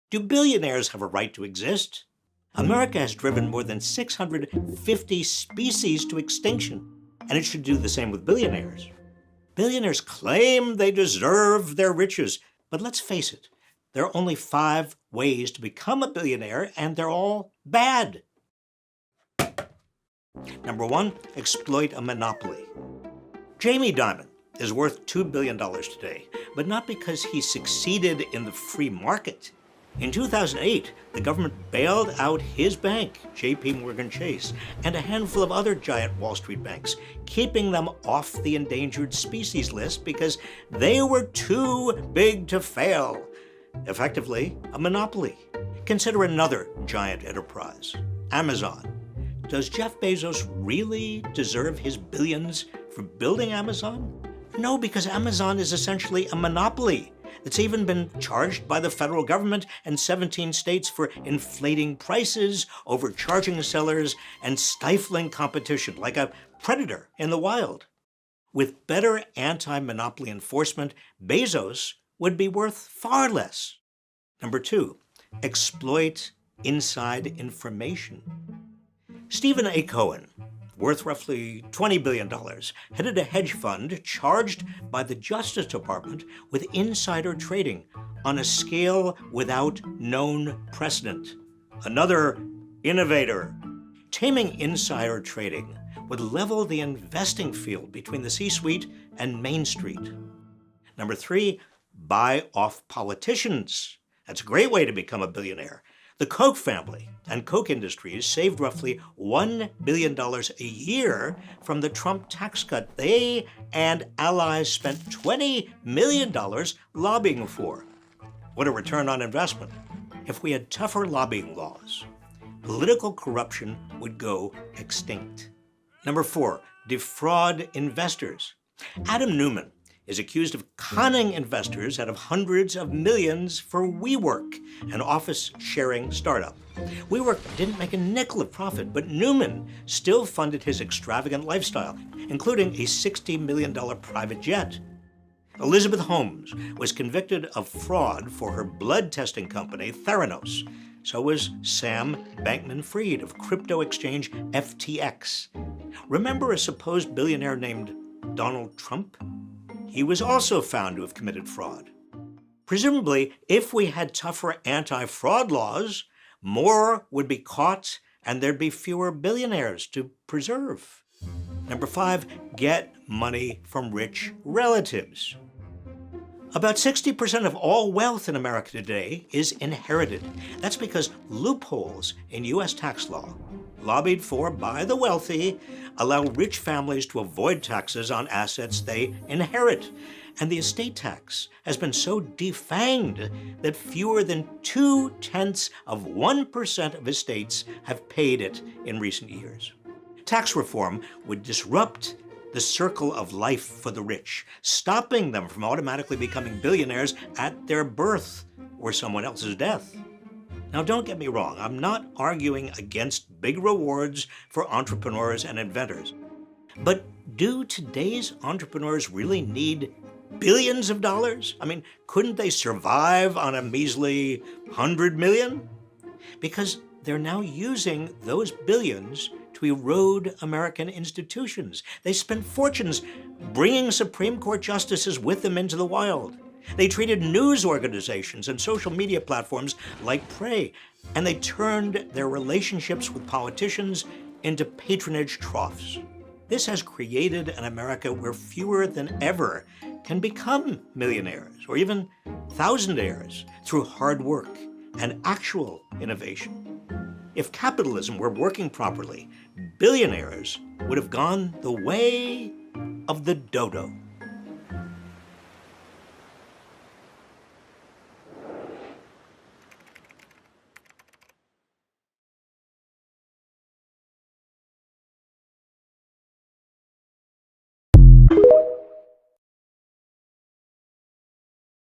Do billionaires have a right to exist? America has driven more than 650 species to extinction, and it should do the same with billionaires. Billionaires claim they deserve their riches, but let's face it, there are only 5 ways to become a billionaire, and they're all bad. Number 1, exploit a monopoly. Jamie Dimon is worth $2 billion today, but not because he succeeded in the free market. In 2008, the government bailed out his bank, JP Chase, and a handful of other giant Wall Street banks, keeping them off the endangered species list because they were too big to fail. Effectively, a monopoly. Consider another giant enterprise, Amazon. Does Jeff Bezos really deserve his billions for building Amazon? No, because Amazon is essentially a monopoly. It's even been charged by the federal government and 17 states for inflating prices, overcharging sellers, and stifling competition like a predator in the wild. With better anti-monopoly enforcement, Bezos would be worth far less. Number 2, exploit inside information. Stephen A. Cohen, worth roughly $20 billion, headed a hedge fund charged by the Justice Department with insider trading on a scale without known precedent. Another innovator. Taming insider trading would level the investing field between the C-suite and Main Street. Number 3, buy off politicians. That's a great way to become a billionaire. The Koch family and Koch Industries saved roughly $1 billion a year from the Trump tax cut they and allies spent $20 million lobbying for. What a return on investment. If we had tougher lobbying laws, political corruption would go extinct. Number 4, defraud investors. Adam Neumann is accused of conning investors out of hundreds of millions for WeWork, an office-sharing startup. WeWork didn't make a nickel of profit, but Neumann still funded his extravagant lifestyle, including a $60 million private jet. Elizabeth Holmes was convicted of fraud for her blood testing company, Theranos. So was Sam Bankman-Fried of crypto exchange FTX. Remember a supposed billionaire named Donald Trump? He was also found to have committed fraud. Presumably, if we had tougher anti-fraud laws, more would be caught and there'd be fewer billionaires to preserve. Number 5, get money from rich relatives. About 60% of all wealth in America today is inherited. That's because loopholes in U.S. tax law, lobbied for by the wealthy, allow rich families to avoid taxes on assets they inherit. And the estate tax has been so defanged that fewer than 0.2% of estates have paid it in recent years. Tax reform would disrupt the circle of life for the rich, stopping them from automatically becoming billionaires at their birth or someone else's death. Now, don't get me wrong, I'm not arguing against big rewards for entrepreneurs and inventors. But do today's entrepreneurs really need billions of dollars? I mean, couldn't they survive on a measly 100 million? Because they're now using those billions to erode American institutions. They spent fortunes bringing Supreme Court justices with them into the wild. They treated news organizations and social media platforms like prey, and they turned their relationships with politicians into patronage troughs. This has created an America where fewer than ever can become millionaires or even thousandaires through hard work and actual innovation. If capitalism were working properly, billionaires would have gone the way of the dodo.